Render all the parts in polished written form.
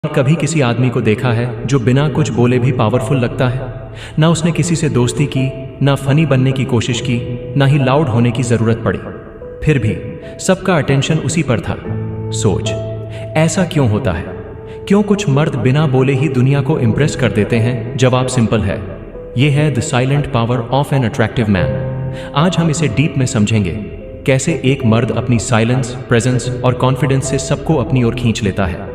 कभी किसी आदमी को देखा है जो बिना कुछ बोले भी पावरफुल लगता है? ना उसने किसी से दोस्ती की, ना फनी बनने की कोशिश की, ना ही लाउड होने की जरूरत पड़ी, फिर भी सबका अटेंशन उसी पर था। सोच, ऐसा क्यों होता है? क्यों कुछ मर्द बिना बोले ही दुनिया को इंप्रेस कर देते हैं? जवाब सिंपल है, ये है the silent power of an attractive man. आज हम इसे डीप में समझेंगे, कैसे एक मर्द अपनी साइलेंस, प्रेजेंस और कॉन्फिडेंस से सबको अपनी ओर खींच लेता है,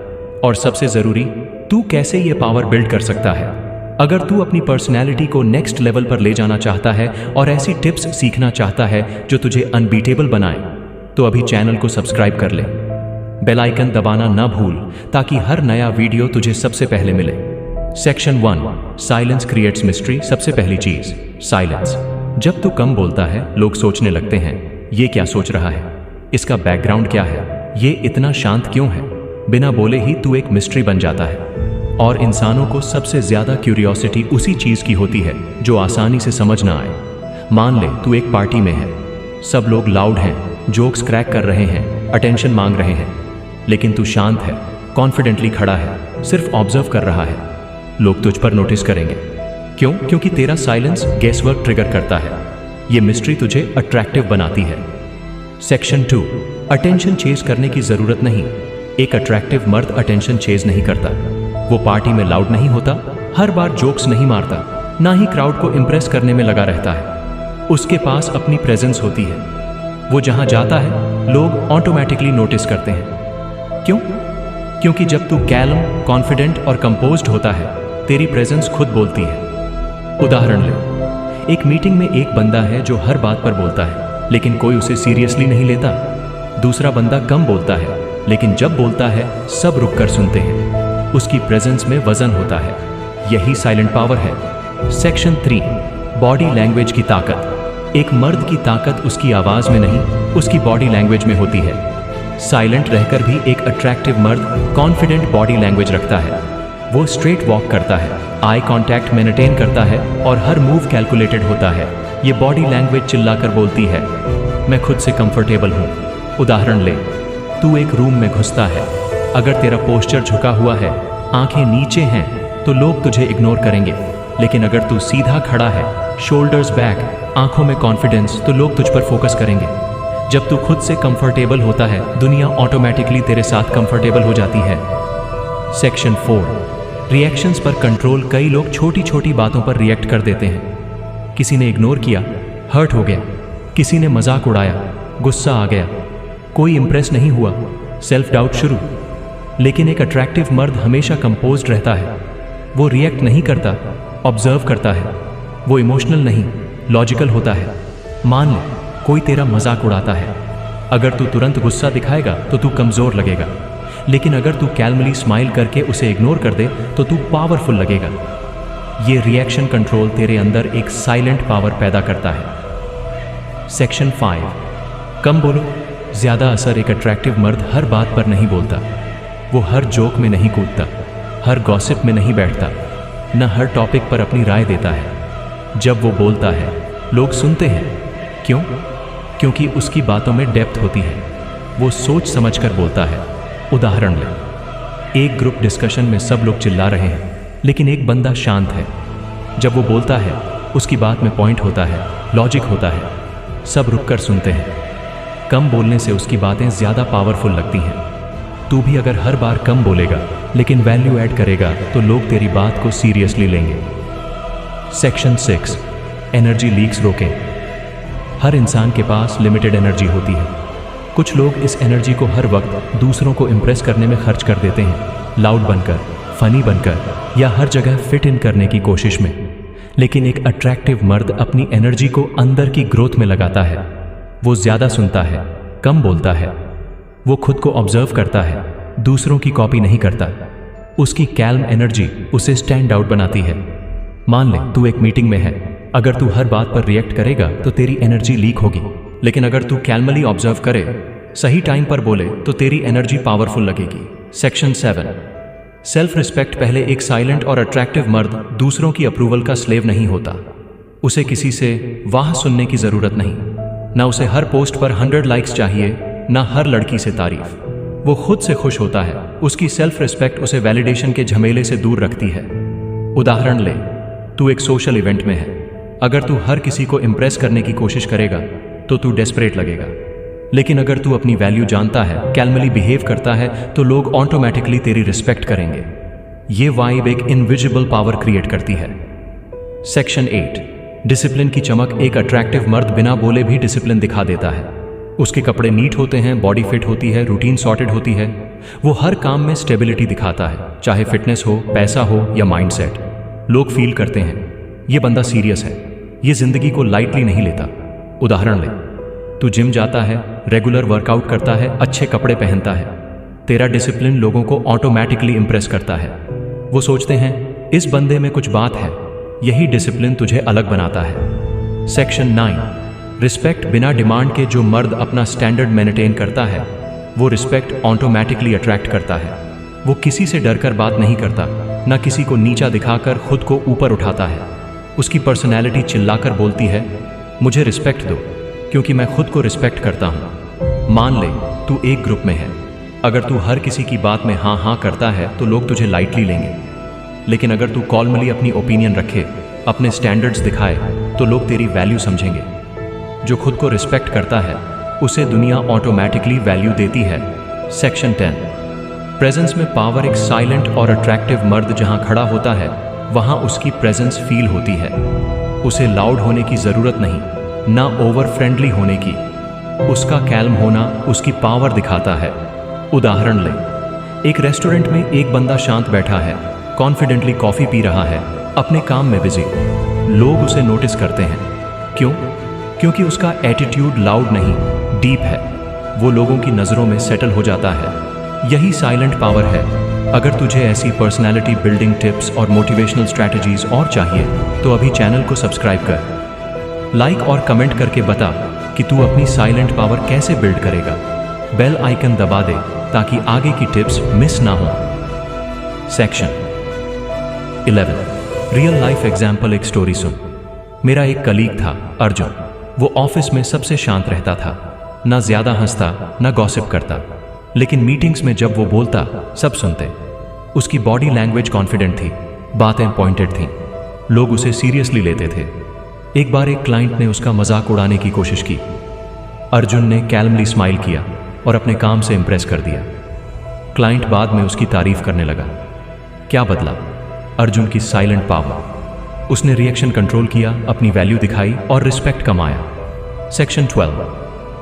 और सबसे जरूरी, तू कैसे ये पावर बिल्ड कर सकता है। अगर तू अपनी पर्सनैलिटी को नेक्स्ट लेवल पर ले जाना चाहता है और ऐसी टिप्स सीखना चाहता है जो तुझे अनबीटेबल बनाए, तो अभी चैनल को सब्सक्राइब कर ले, बेल आइकन दबाना ना भूल, ताकि हर नया वीडियो तुझे सबसे पहले मिले। Section 1, silence creates mystery. सबसे पहली चीज, साइलेंस। जब तू कम बोलता है, लोग सोचने लगते हैं, ये क्या सोच रहा है, इसका बैकग्राउंड क्या है, ये इतना शांत क्यों है। बिना बोले ही तू एक मिस्ट्री बन जाता है, और इंसानों को सबसे ज्यादा क्यूरियोसिटी उसी चीज की होती है जो आसानी से समझ ना आए। मान ले तू एक पार्टी में है, सब लोग लाउड हैं, जोक्स क्रैक कर रहे हैं, अटेंशन मांग रहे हैं, लेकिन तू शांत है, कॉन्फिडेंटली खड़ा है, सिर्फ ऑब्जर्व कर रहा है। लोग तुझ पर नोटिस करेंगे। क्यों? क्योंकि तेरा साइलेंस गेसवर्क ट्रिगर करता है। ये मिस्ट्री तुझे अट्रैक्टिव बनाती है। सेक्शन 2, अटेंशन चेज करने की जरूरत नहीं। एक अट्रैक्टिव मर्द अटेंशन चेज नहीं करता। वो पार्टी में लाउड नहीं होता, हर बार जोक्स नहीं मारता, ना ही क्राउड को इंप्रेस करने में लगा रहता है। उसके पास अपनी प्रेजेंस होती है। वो जहां जाता है, लोग ऑटोमेटिकली नोटिस करते हैं। क्यों? क्योंकि जब तू कैल्म, कॉन्फिडेंट और कंपोज्ड होता है, तेरी प्रेजेंस खुद बोलती है। उदाहरण ले, एक मीटिंग में एक बंदा है जो हर बात पर बोलता है, लेकिन कोई उसे सीरियसली नहीं लेता। दूसरा बंदा कम बोलता है, लेकिन जब बोलता है सब रुककर सुनते हैं। उसकी प्रेजेंस में वजन होता है। यही साइलेंट पावर है। सेक्शन 3, बॉडी लैंग्वेज की ताकत। एक मर्द की ताकत उसकी आवाज में नहीं, उसकी बॉडी लैंग्वेज में होती है। साइलेंट रहकर भी एक अट्रैक्टिव मर्द कॉन्फिडेंट बॉडी लैंग्वेज रखता है। वो स्ट्रेट वॉक करता है, आई कॉन्टैक्ट मेंटेन करता है, और हर मूव कैलकुलेटेड होता है। ये बॉडी लैंग्वेज चिल्लाकर बोलती है, मैं खुद से कंफर्टेबल हूँ। उदाहरण ले, तू एक रूम में घुसता है, अगर तेरा पोस्चर झुका हुआ है, आंखें नीचे हैं, तो लोग तुझे इग्नोर करेंगे। लेकिन अगर तू सीधा खड़ा है, शोल्डर्स बैक, आंखों में कॉन्फिडेंस, तो लोग तुझ पर फोकस करेंगे। जब तू खुद से कंफर्टेबल होता है, दुनिया ऑटोमेटिकली तेरे साथ कंफर्टेबल हो जाती है। सेक्शन 4, रिएक्शंस पर कंट्रोल। कई लोग छोटी छोटी बातों पर रिएक्ट कर देते हैं। किसी ने इग्नोर किया, हर्ट हो गया, किसी ने मजाक उड़ाया, गुस्सा आ गया, कोई इंप्रेस नहीं हुआ, सेल्फ डाउट शुरू। लेकिन एक अट्रैक्टिव मर्द हमेशा कंपोज्ड रहता है। वो रिएक्ट नहीं करता, ऑब्जर्व करता है। वो इमोशनल नहीं, लॉजिकल होता है। मान ले कोई तेरा मजाक उड़ाता है, अगर तू तुरंत गुस्सा दिखाएगा तो तू कमजोर लगेगा, लेकिन अगर तू कैल्मली स्माइल करके उसे इग्नोर कर दे तो तू पावरफुल लगेगा। ये रिएक्शन कंट्रोल तेरे अंदर एक साइलेंट पावर पैदा करता है। सेक्शन 5, कम बोलो, ज्यादा असर। एक अट्रैक्टिव मर्द हर बात पर नहीं बोलता। वो हर जोक में नहीं कूदता, हर गॉसिप में नहीं बैठता, न हर टॉपिक पर अपनी राय देता है। जब वो बोलता है, लोग सुनते हैं। क्यों? क्योंकि उसकी बातों में डेप्थ होती है। वो सोच समझकर बोलता है। उदाहरण ले, एक ग्रुप डिस्कशन में सब लोग चिल्ला रहे हैं, लेकिन एक बंदा शांत है। जब वो बोलता है, उसकी बात में पॉइंट होता है, लॉजिक होता है, सब रुककर सुनते हैं। कम बोलने से उसकी बातें ज्यादा पावरफुल लगती हैं। तू भी अगर हर बार कम बोलेगा लेकिन वैल्यू ऐड करेगा, तो लोग तेरी बात को सीरियसली लेंगे। सेक्शन 6, एनर्जी लीक्स रोकें। हर इंसान के पास लिमिटेड एनर्जी होती है। कुछ लोग इस एनर्जी को हर वक्त दूसरों को इंप्रेस करने में खर्च कर देते हैं, लाउड बनकर, फनी बनकर, या हर जगह फिट इन करने की कोशिश में। लेकिन एक अट्रैक्टिव मर्द अपनी एनर्जी को अंदर की ग्रोथ में लगाता है। वो ज्यादा सुनता है, कम बोलता है, वो खुद को ऑब्जर्व करता है, दूसरों की कॉपी नहीं करता। उसकी कैल्म एनर्जी उसे स्टैंड आउट बनाती है। मान ले तू एक मीटिंग में है, अगर तू हर बात पर रिएक्ट करेगा तो तेरी एनर्जी लीक होगी, लेकिन अगर तू कैल्मली ऑब्जर्व करे, सही टाइम पर बोले, तो तेरी एनर्जी पावरफुल लगेगी। Section 7, self respect. पहले एक साइलेंट और अट्रैक्टिव मर्द दूसरों की अप्रूवल का स्लेव नहीं होता। उसे किसी से वाह सुनने की जरूरत नहीं, ना उसे हर पोस्ट पर 100 लाइक्स चाहिए, ना हर लड़की से तारीफ। वो खुद से खुश होता है, उसकी सेल्फ रिस्पेक्ट उसे वैलिडेशन के झमेले से दूर रखती है। उदाहरण ले, तू एक सोशल इवेंट में है। अगर तू हर किसी को इम्प्रेस करने की कोशिश करेगा तो तू डेस्परेट लगेगा, लेकिन अगर तू अपनी वैल्यू जानता है, कैलमली बिहेव करता है, तो लोग ऑटोमेटिकली तेरी रिस्पेक्ट करेंगे। ये वाइब एक इनविजिबल पावर क्रिएट करती है। सेक्शन 8, डिसिप्लिन की चमक। एक अट्रैक्टिव मर्द बिना बोले भी डिसिप्लिन दिखा देता है। उसके कपड़े नीट होते हैं, बॉडी फिट होती है, रूटीन सॉर्टेड होती है। वो हर काम में स्टेबिलिटी दिखाता है, चाहे फिटनेस हो, पैसा हो या माइंडसेट। लोग फील करते हैं ये बंदा सीरियस है, ये जिंदगी को लाइटली नहीं लेता। उदाहरण ले, तू जिम जाता है, रेगुलर वर्कआउट करता है, अच्छे कपड़े पहनता है। तेरा डिसिप्लिन लोगों को ऑटोमेटिकली इंप्रेस करता है। वो सोचते हैं इस बंदे में कुछ बात है। यही डिसिप्लिन तुझे अलग बनाता है। सेक्शन 9, रिस्पेक्ट बिना डिमांड के। जो मर्द अपना स्टैंडर्ड मेंटेन करता है वो रिस्पेक्ट ऑटोमेटिकली अट्रैक्ट करता है। वो किसी से डरकर बात नहीं करता, ना किसी को नीचा दिखाकर खुद को ऊपर उठाता है। उसकी पर्सनैलिटी चिल्लाकर बोलती है मुझे रिस्पेक्ट दो, क्योंकि मैं खुद को रिस्पेक्ट करता हूँ। मान ले तू एक ग्रुप में है। अगर तू हर किसी की बात में हाँ हाँ करता है तो लोग तुझे लाइटली लेंगे, लेकिन अगर तू कॉलमली अपनी ओपिनियन रखे, अपने स्टैंडर्ड्स दिखाए, तो लोग तेरी वैल्यू समझेंगे। जो खुद को रिस्पेक्ट करता है उसे दुनिया ऑटोमेटिकली वैल्यू देती है। सेक्शन 10, प्रेजेंस में पावर। एक साइलेंट और अट्रैक्टिव मर्द जहां खड़ा होता है वहां उसकी प्रेजेंस फील होती है। उसे लाउड होने की जरूरत नहीं, ना ओवर फ्रेंडली होने की। उसका कैल्म होना उसकी पावर दिखाता है। उदाहरण ले, एक रेस्टोरेंट में एक बंदा शांत बैठा है, कॉन्फिडेंटली कॉफी पी रहा है, अपने काम में बिजी। लोग उसे नोटिस करते हैं। क्यों? क्योंकि उसका एटीट्यूड लाउड नहीं, डीप है। वो लोगों की नज़रों में सेटल हो जाता है। यही साइलेंट पावर है। अगर तुझे ऐसी पर्सनालिटी बिल्डिंग टिप्स और मोटिवेशनल स्ट्रैटेजीज और चाहिए तो अभी चैनल को सब्सक्राइब कर, लाइक और कमेंट करके बता कि तू अपनी साइलेंट पावर कैसे बिल्ड करेगा। बेल आइकन दबा दे ताकि आगे की टिप्स मिस ना हो। Section 11, real life example. एक स्टोरी सुन। मेरा एक कलीग था, अर्जुन। वो ऑफिस में सबसे शांत रहता था, ना ज्यादा हंसता, ना गॉसिप करता, लेकिन मीटिंग्स में जब वो बोलता सब सुनते। उसकी बॉडी लैंग्वेज कॉन्फिडेंट थी, बातें पॉइंटेड थीं, लोग उसे सीरियसली लेते थे। एक बार एक क्लाइंट ने उसका मजाक उड़ाने की कोशिश की। अर्जुन ने कैलमली स्माइल किया और अपने काम से इंप्रेस कर दिया। क्लाइंट बाद में उसकी तारीफ करने लगा। क्या बदला? अर्जुन की साइलेंट पावर। उसने रिएक्शन कंट्रोल किया, अपनी वैल्यू दिखाई और रिस्पेक्ट कमाया। Section 12,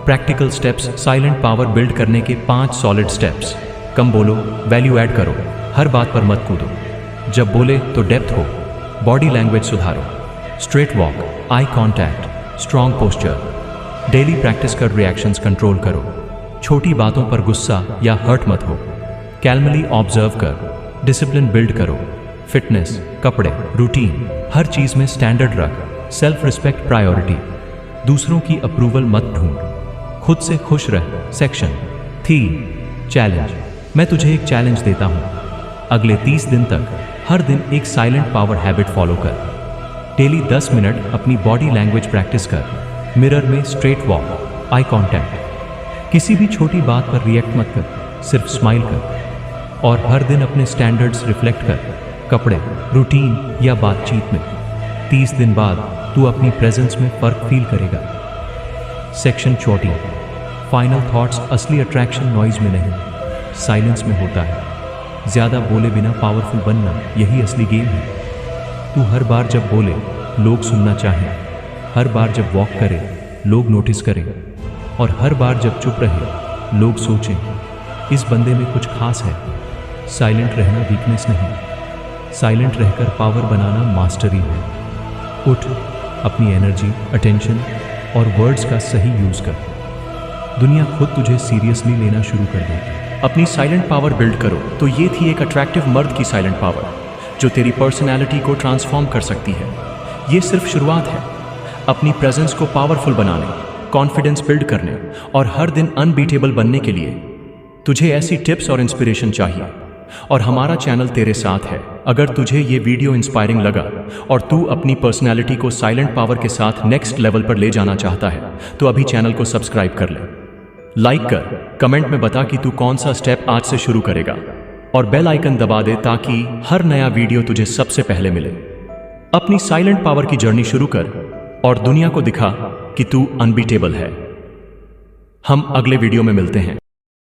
practical steps. Silent power build करने के 5 सॉलिड स्टेप्स। कम बोलो, वैल्यू ऐड करो, हर बात पर मत कूदो। जब बोले तो डेप्थ हो, बॉडी लैंग्वेज सुधारो, straight walk, eye contact, strong posture. Daily practice कर रिएक्शंस कंट्रोल करो। छोटी बातों पर गुस्सा या हर्ट मत हो। कैलमली ऑब्जर्व कर, डिसिप्लिन बिल्ड करो। फिटनेस, कपड़े, रूटीन, हर चीज में स्टैंडर्ड रख। Self respect priority. दूसरों की अप्रूवल मत ढूंढ, खुद से खुश रह। Section 3, challenge. मैं तुझे एक चैलेंज देता हूं। अगले 30 दिन तक हर दिन एक साइलेंट पावर हैबिट फॉलो कर। डेली 10 मिनट अपनी बॉडी लैंग्वेज प्रैक्टिस कर। मिरर में स्ट्रेट वॉक, आई कॉन्टैक्ट। किसी भी छोटी बात पर रिएक्ट मत कर, सिर्फ स्माइल कर। और हर दिन अपने स्टैंडर्ड्स रिफ्लेक्ट कर, कपड़े, रूटीन या बातचीत में। 30 दिन बाद तू अपनी प्रेजेंस में फर्क फील करेगा। Section 14, final thoughts. असली अट्रैक्शन नॉइज में नहीं, साइलेंस में होता है। ज्यादा बोले बिना पावरफुल बनना, यही असली गेम है। तू हर बार जब बोले लोग सुनना चाहें, हर बार जब वॉक करे लोग नोटिस करें, और हर बार जब चुप रहे लोग सोचें इस बंदे में कुछ खास है। साइलेंट रहना वीकनेस नहीं, साइलेंट रहकर पावर बनाना मास्टरी है। उठ, अपनी एनर्जी, अटेंशन और वर्ड्स का सही यूज कर। दुनिया खुद तुझे सीरियसली लेना शुरू कर देगी। अपनी साइलेंट पावर बिल्ड करो। तो ये थी एक अट्रैक्टिव मर्द की साइलेंट पावर, जो तेरी पर्सनैलिटी को ट्रांसफॉर्म कर सकती है। ये सिर्फ शुरुआत है। अपनी प्रेजेंस को पावरफुल बनाने, कॉन्फिडेंस बिल्ड करने और हर दिन अनबीटेबल बनने के लिए तुझे ऐसी टिप्स और इंस्पिरेशन चाहिए, और हमारा चैनल तेरे साथ है। अगर तुझे ये वीडियो इंस्पायरिंग लगा और तू अपनी पर्सनैलिटी को साइलेंट पावर के साथ नेक्स्ट लेवल पर ले जाना चाहता है तो अभी चैनल को सब्सक्राइब कर ले। लाइक कर, कमेंट में बता कि तू कौन सा स्टेप आज से शुरू करेगा और बेल आइकन दबा दे ताकि हर नया वीडियो तुझे सबसे पहले मिले। अपनी साइलेंट पावर की जर्नी शुरू कर और दुनिया को दिखा कि तू अनबीटेबल है। हम अगले वीडियो में मिलते हैं।